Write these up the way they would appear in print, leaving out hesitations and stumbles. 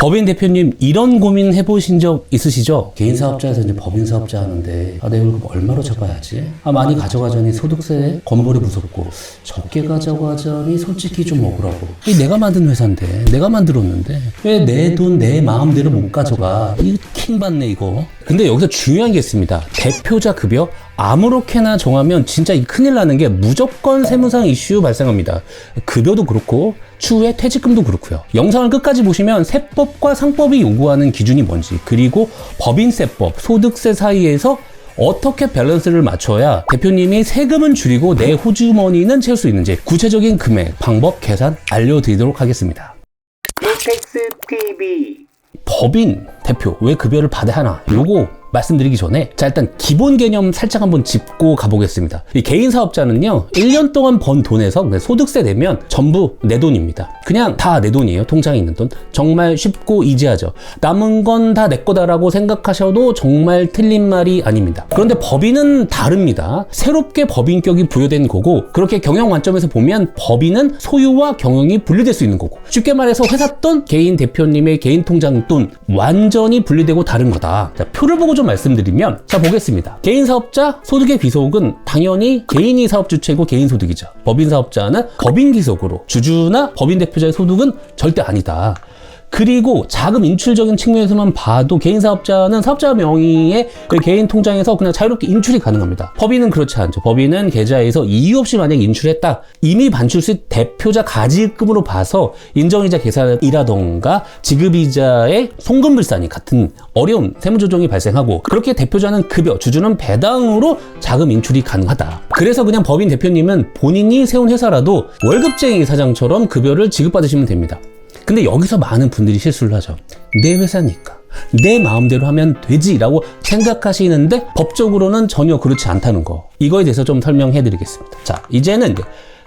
법인 대표님 이런 고민 해보신 적 있으시죠? 개인 사업자에서 이제 법인 사업자 하는데 내 월급 얼마로 잡아야지? 많이 가져가자니 소득세 건벌이 무섭고 적게 가져가자니 솔직히 좀 억울하고 내가 만든 회사인데 내가 만들었는데 왜 내 돈 내 마음대로 못 가져가? 이거 킹받네 이거. 근데 여기서 중요한 게 있습니다. 대표자 급여 아무렇게나 정하면 진짜 큰일 나는 게 무조건 세무상 이슈 발생합니다. 급여도 그렇고 추후에 퇴직금도 그렇고요. 영상을 끝까지 보시면 세법과 상법이 요구하는 기준이 뭔지, 그리고 법인세법, 소득세 사이에서 어떻게 밸런스를 맞춰야 대표님이 세금은 줄이고 내 호주머니는 채울 수 있는지 구체적인 금액, 방법, 계산 알려드리도록 하겠습니다. 빅텍스TV 법인 대표 왜 급여를 받아야 하나? 요거 말씀드리기 전에 일단 기본 개념 살짝 한번 짚고 가보겠습니다. 이 개인 사업자는요 1년 동안 번 돈에서 소득세 내면 전부 내 돈입니다. 그냥 다 내 돈이에요. 통장에 있는 돈. 정말 쉽고 이지하죠. 남은 건 다 내 거다라고 생각하셔도 정말 틀린 말이 아닙니다. 그런데 법인은 다릅니다. 새롭게 법인격이 부여된 거고, 그렇게 경영 관점에서 보면 법인은 소유와 경영이 분리될 수 있는 거고, 쉽게 말해서 회사 돈, 개인 대표님의 개인 통장 돈 완전히 분리되고 다른 거다. 자, 표를 보고 좀 말씀드리면, 자 보겠습니다. 개인 사업자 소득의 귀속은 당연히 개인이 사업 주체고 개인 소득이죠. 법인 사업자는 법인 귀속으로 주주나 법인 대표자의 소득은 절대 아니다. 그리고 자금 인출적인 측면에서만 봐도 개인 사업자는 사업자 명의의 그 개인 통장에서 그냥 자유롭게 인출이 가능합니다. 법인은 그렇지 않죠. 법인은 계좌에서 이유 없이 만약에 인출했다, 이미 반출 시 대표자 가지급으로 봐서 인정이자 계산이라던가 지급이자의 송금불산이 같은 어려운 세무조정이 발생하고, 그렇게 대표자는 급여, 주주는 배당으로 자금 인출이 가능하다. 그래서 그냥 법인 대표님은 본인이 세운 회사라도 월급쟁이 사장처럼 급여를 지급받으시면 됩니다. 근데 여기서 많은 분들이 실수를 하죠. 내 회사니까 내 마음대로 하면 되지 라고 생각하시는데 법적으로는 전혀 그렇지 않다는 거, 이거에 대해서 좀 설명해 드리겠습니다. 자, 이제는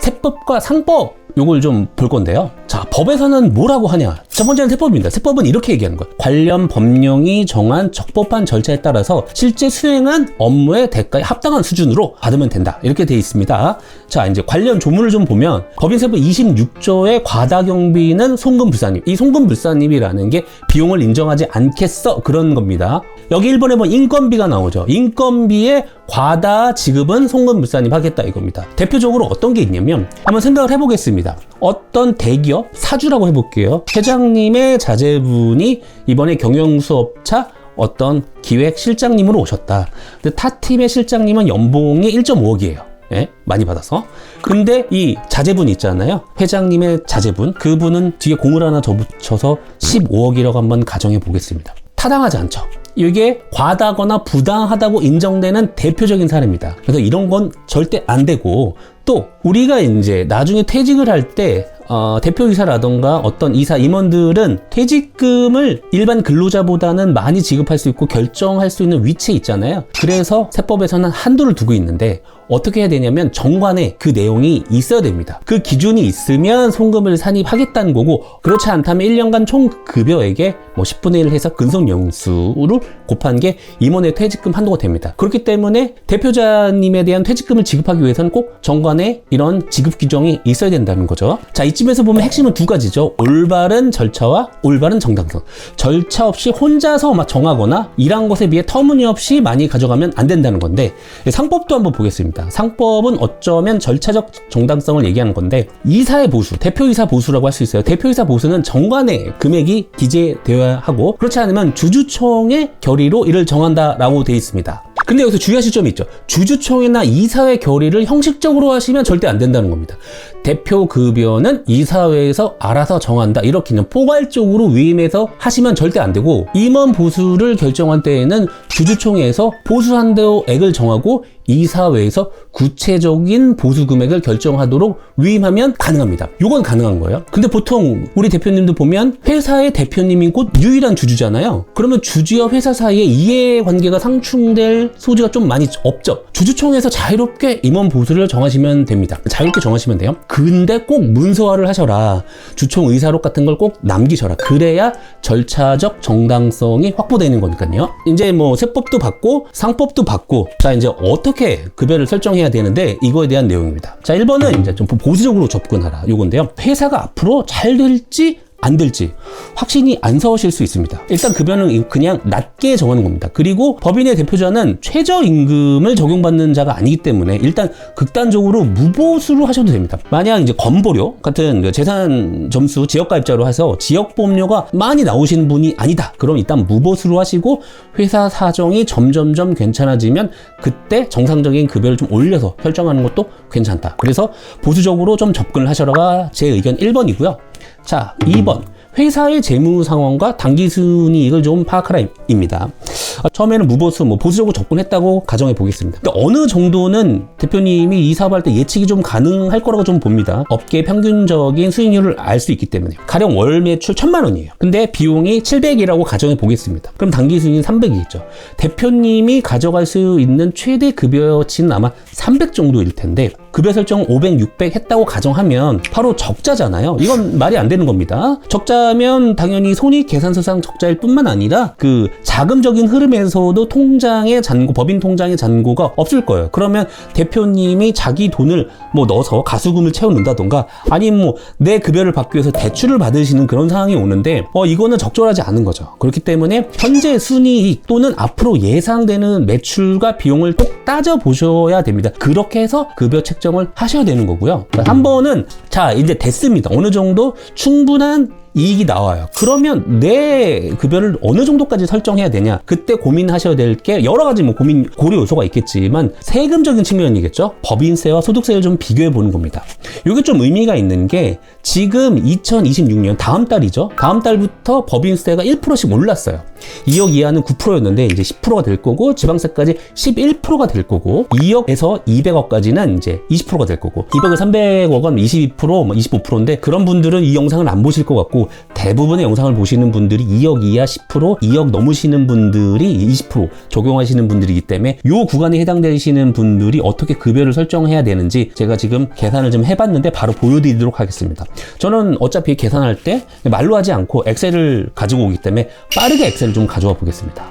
세법과 상법 요걸 좀 볼 건데요. 자, 법에서는 뭐라고 하냐? 첫 번째는 세법입니다. 세법은 이렇게 얘기하는 거예요. 관련 법령이 정한 적법한 절차에 따라서 실제 수행한 업무의 대가에 합당한 수준으로 받으면 된다. 이렇게 돼 있습니다. 자, 이제 관련 조문을 좀 보면 법인세법 26조의 과다경비는 송금불산입. 이 송금불산입이라는 게 비용을 인정하지 않겠어, 그런 겁니다. 여기 1번에 보면 인건비가 나오죠. 인건비의 과다 지급은 송금불산입 하겠다 이겁니다. 대표적으로 어떤 게 있냐면 한번 생각을 해보겠습니다. 어떤 대기업 사주라고 해볼게요. 회장님의 자제분이 이번에 경영수업차 어떤 기획실장님으로 오셨다. 근데 타 팀의 실장님은 연봉이 1.5억이에요. 예? 많이 받아서. 근데 이 자제분 있잖아요. 회장님의 자제분, 그분은 뒤에 공을 하나 더 붙여서 15억이라고 한번 가정해 보겠습니다. 타당하지 않죠. 이게 과다거나 부당하다고 인정되는 대표적인 사례입니다. 그래서 이런 건 절대 안 되고, 또 우리가 이제 나중에 퇴직을 할 때 대표이사라던가 어떤 이사 임원들은 퇴직금을 일반 근로자보다는 많이 지급할 수 있고 결정할 수 있는 위치에 있잖아요. 그래서 세법에서는 한도를 두고 있는데 어떻게 해야 되냐면 정관에 그 내용이 있어야 됩니다. 그 기준이 있으면 송금을 산입하겠다는 거고, 그렇지 않다면 1년간 총 급여액의 10분의 1 해서 근속연수를 곱한 게 임원의 퇴직금 한도가 됩니다. 그렇기 때문에 대표자님에 대한 퇴직금을 지급하기 위해서는 꼭 정관에 이런 지급 규정이 있어야 된다는 거죠. 자, 이쯤에서 보면 핵심은 두 가지죠. 올바른 절차와 올바른 정당성. 절차 없이 혼자서 막 정하거나 일한 것에 비해 터무니없이 많이 가져가면 안 된다는 건데, 상법도 한번 보겠습니다. 상법은 어쩌면 절차적 정당성을 얘기하는 건데, 이사의 보수, 대표이사 보수라고 할 수 있어요. 대표이사 보수는 정관에 금액이 기재되어야 하고, 그렇지 않으면 주주총의 결의로 이를 정한다라고 되어 있습니다. 근데 여기서 주의하실 점이 있죠. 주주총회나 이사회 결의를 형식적으로 하시면 절대 안 된다는 겁니다. 대표 급여는 이사회에서 알아서 정한다, 이렇게 그냥 포괄적으로 위임해서 하시면 절대 안 되고, 임원 보수를 결정할 때에는 주주총회에서 보수한도액을 정하고 이사회에서 구체적인 보수 금액을 결정하도록 위임하면 가능합니다. 요건 가능한 거예요. 근데 보통 우리 대표님도 보면 회사의 대표님이 곧 유일한 주주잖아요. 그러면 주주와 회사 사이에 이해관계가 상충될 소지가 좀 많이 없죠. 주주총회에서 자유롭게 임원 보수를 정하시면 됩니다. 자유롭게 정하시면 돼요. 근데 꼭 문서화를 하셔라. 주총 의사록 같은 걸 꼭 남기셔라. 그래야 절차적 정당성이 확보되는 거니까요. 이제 세법도 받고 상법도 받고, 자, 이제 어떻게 급여를 설정해야 되는데 이거에 대한 내용입니다. 자, 1번은 이제 좀 보수적으로 접근하라, 요건데요. 회사가 앞으로 잘 될지 안 될지 확신이 안 서실 수 있습니다. 일단 급여는 그냥 낮게 정하는 겁니다. 그리고 법인의 대표자는 최저임금을 적용받는 자가 아니기 때문에 일단 극단적으로 무보수로 하셔도 됩니다. 만약 이제 건보료 같은 재산 점수 지역가입자로 해서 지역보험료가 많이 나오시는 분이 아니다. 그럼 일단 무보수로 하시고 회사 사정이 점점점 괜찮아지면 그때 정상적인 급여를 좀 올려서 설정하는 것도 괜찮다. 그래서 보수적으로 좀 접근을 하셔라가 제 의견 1번이고요. 자, 2번. 회사의 재무 상황과 당기순이익을 좀 파악하라입니다. 처음에는 무보수, 보수적으로 접근했다고 가정해 보겠습니다. 그러니까 어느 정도는 대표님이 이 사업할 때 예측이 좀 가능할 거라고 좀 봅니다. 업계 평균적인 수익률을 알 수 있기 때문에. 가령 월 매출 1,000만 원이에요. 근데 비용이 700이라고 가정해 보겠습니다. 그럼 당기순이익은 300이겠죠. 대표님이 가져갈 수 있는 최대 급여치는 아마 300 정도일 텐데 급여 설정 500, 600 했다고 가정하면 바로 적자잖아요. 이건 말이 안 되는 겁니다. 적자면 당연히 손익 계산서상 적자일 뿐만 아니라 그 자금적인 흐름에서도 통장의 잔고, 법인 통장의 잔고가 없을 거예요. 그러면 대표님이 자기 돈을 넣어서 가수금을 채워넣는다던가 아니면 내 급여를 받기 위해서 대출을 받으시는 그런 상황이 오는데 이거는 적절하지 않은 거죠. 그렇기 때문에 현재 순이익 또는 앞으로 예상되는 매출과 비용을 꼭 따져보셔야 됩니다. 그렇게 해서 급여 책정을 하셔야 되는 거고요. 3번은 자 이제 됐습니다. 어느 정도 충분한 이익이 나와요. 그러면 내 급여를 어느 정도까지 설정해야 되냐? 그때 고민하셔야 될 게 여러 가지 고려 요소가 있겠지만 세금적인 측면이겠죠? 법인세와 소득세를 좀 비교해 보는 겁니다. 이게 좀 의미가 있는 게 지금 2026년 다음 달이죠. 다음 달부터 법인세가 1%씩 올랐어요. 2억 이하는 9%였는데 이제 10%가 될 거고 지방세까지 11%가 될 거고 2억에서 200억까지는 이제 20%가 될 거고 200억 300억은 22% 25%인데 그런 분들은 이 영상을 안 보실 것 같고 대부분의 영상을 보시는 분들이 2억 이하 10%, 2억 넘으시는 분들이 20% 적용하시는 분들이기 때문에 이 구간에 해당되시는 분들이 어떻게 급여를 설정해야 되는지 제가 지금 계산을 좀 해봤는데 바로 보여드리도록 하겠습니다. 저는 어차피 계산할 때 말로 하지 않고 엑셀을 가지고 오기 때문에 빠르게 엑셀을 좀 가져와 보겠습니다.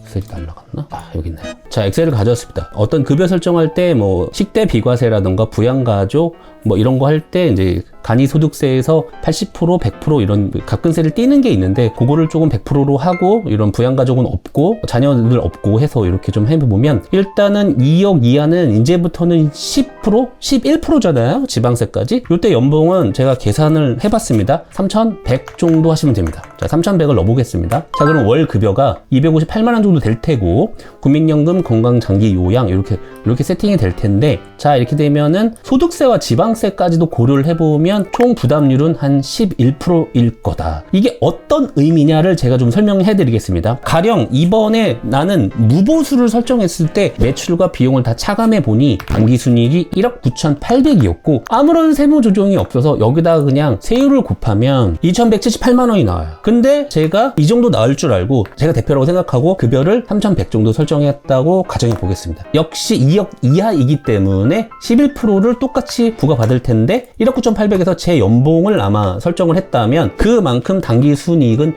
엑셀이 날라갔나? 여기 있네요. 자, 엑셀을 가져왔습니다. 어떤 급여 설정할 때 식대 비과세라던가 부양가족 이런 거 할 때 이제 간이소득세에서 80%, 100% 이런 가끔세를 띄는 게 있는데 그거를 조금 100%로 하고 이런 부양가족은 없고 자녀들 없고 해서 이렇게 좀 해보면 일단은 2억 이하는 이제부터는 10%, 11%잖아요. 지방세까지. 이때 연봉은 제가 계산을 해봤습니다. 3,100 정도 하시면 됩니다. 자, 3,100을 넣어보겠습니다. 자, 그럼 월 급여가 258만 원 정도 될 테고 국민연금, 건강, 장기, 요양 이렇게 세팅이 될 텐데 자, 이렇게 되면은 소득세와 지방세까지도 고려를 해보면 총 부담률은 한 11%일 거다. 이게 어떤 의미냐를 제가 좀 설명해 드리겠습니다. 가령 이번에 나는 무보수를 설정했을 때 매출과 비용을 다 차감해 보니 당기순이익이 1억 9,800이었고 아무런 세무 조정이 없어서 여기다가 그냥 세율을 곱하면 2,178만 원이 나와요. 근데 제가 이 정도 나올 줄 알고 제가 대표라고 생각하고 급여를 3,100 정도 설정했다고 가정해 보겠습니다. 역시 2억 이하이기 때문에 11%를 똑같이 부과받을 텐데 1억 9,800에서 제 연봉을 아마 설정을 했다면 그만큼 당기순이익은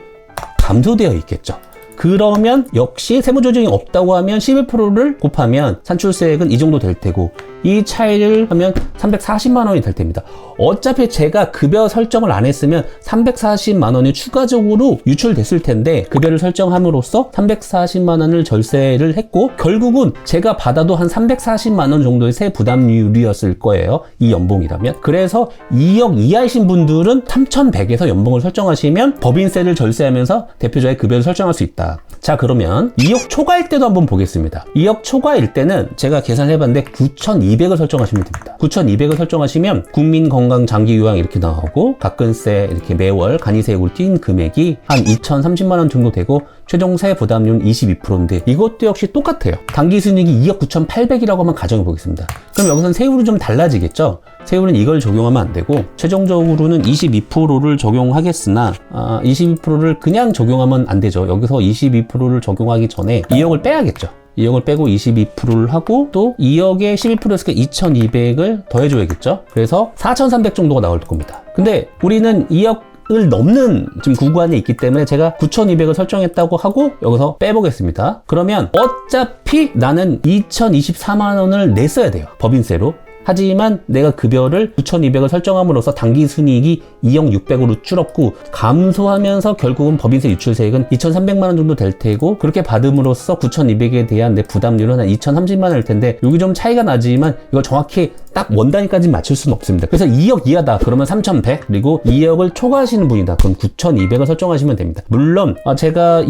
감소되어 있겠죠. 그러면 역시 세무조정이 없다고 하면 11%를 곱하면 산출세액은 이 정도 될 테고 이 차이를 하면 340만 원이 될 텐입니다. 어차피 제가 급여 설정을 안 했으면 340만 원이 추가적으로 유출됐을 텐데 급여를 설정함으로써 340만 원을 절세를 했고 결국은 제가 받아도 한 340만 원 정도의 세 부담률이었을 거예요. 이 연봉이라면. 그래서 2억 이하이신 분들은 3,100에서 연봉을 설정하시면 법인세를 절세하면서 대표자의 급여를 설정할 수 있다. 자, 그러면 2억 초과일 때도 한번 보겠습니다. 2억 초과일 때는 제가 계산을 해봤는데 9,200을 설정하시면 됩니다. 9,200을 설정하시면 국민 건강 장기 요양 이렇게 나오고 가끔세 이렇게 매월 간이세액으로 뛴 금액이 한 2,030만 원 정도 되고 최종세 부담률은 22%인데 이것도 역시 똑같아요. 당기순이익이 2억 9,800이라고 한번 가정해 보겠습니다. 그럼 여기서는 세율이 좀 달라지겠죠? 세율은 이걸 적용하면 안 되고 최종적으로는 22%를 적용하겠으나 22%를 그냥 적용하면 안 되죠. 여기서 22%를 적용하기 전에 2억을 빼야겠죠. 2억을 빼고 22%를 하고 또 2억에 12%였으니까 2,200을 더해줘야겠죠. 그래서 4,300 정도가 나올 겁니다. 근데 우리는 2억을 넘는 지금 구간에 있기 때문에 제가 9,200을 설정했다고 하고 여기서 빼보겠습니다. 그러면 어차피 나는 2,024만 원을 냈어야 돼요. 법인세로. 하지만 내가 급여를 9,200을 설정함으로써 당기 순이익이 2억 600으로 줄었고 감소하면서 결국은 법인세 유출세액은 2,300만 원 정도 될 테고 그렇게 받음으로써 9,200에 대한 내 부담률은 한 2,030만 원일 텐데 여기 좀 차이가 나지만 이걸 정확히 딱 원 단위까지 맞출 수는 없습니다. 그래서 2억 이하다 그러면 3,100 그리고 2억을 초과하시는 분이다 그럼 9,200을 설정하시면 됩니다. 물론 제가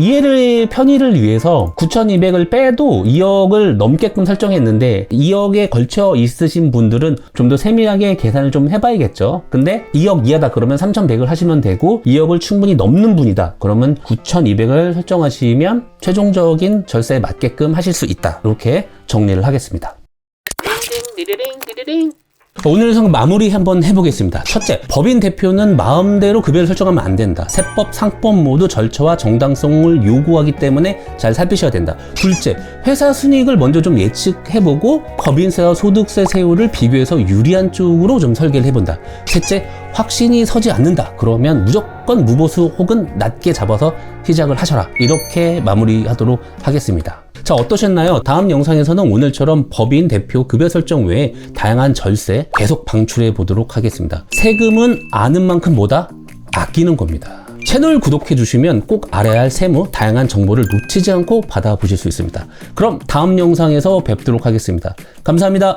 편의를 위해서 9,200을 빼도 2억을 넘게끔 설정했는데 2억에 걸쳐 있으신 분들은 좀 더 세밀하게 계산을 좀 해봐야겠죠. 근데 2억 이하다 그러면 3,100을 하시면 되고 2억을 충분히 넘는 분이다 그러면 9,200을 설정하시면 최종적인 절세에 맞게끔 하실 수 있다. 이렇게 정리를 하겠습니다. 오늘 영상 마무리 한번 해보겠습니다. 첫째, 법인 대표는 마음대로 급여를 설정하면 안 된다. 세법, 상법 모두 절차와 정당성을 요구하기 때문에 잘 살피셔야 된다. 둘째, 회사 순이익을 먼저 좀 예측해보고 법인세와 소득세 세율을 비교해서 유리한 쪽으로 좀 설계를 해본다. 셋째, 확신이 서지 않는다. 그러면 무조건 무보수 혹은 낮게 잡아서 시작을 하셔라. 이렇게 마무리하도록 하겠습니다. 자, 어떠셨나요? 다음 영상에서는 오늘처럼 법인 대표 급여 설정 외에 다양한 절세 계속 방출해 보도록 하겠습니다. 세금은 아는 만큼 뭐다? 아끼는 겁니다. 채널 구독해 주시면 꼭 알아야 할 세무, 다양한 정보를 놓치지 않고 받아보실 수 있습니다. 그럼 다음 영상에서 뵙도록 하겠습니다. 감사합니다.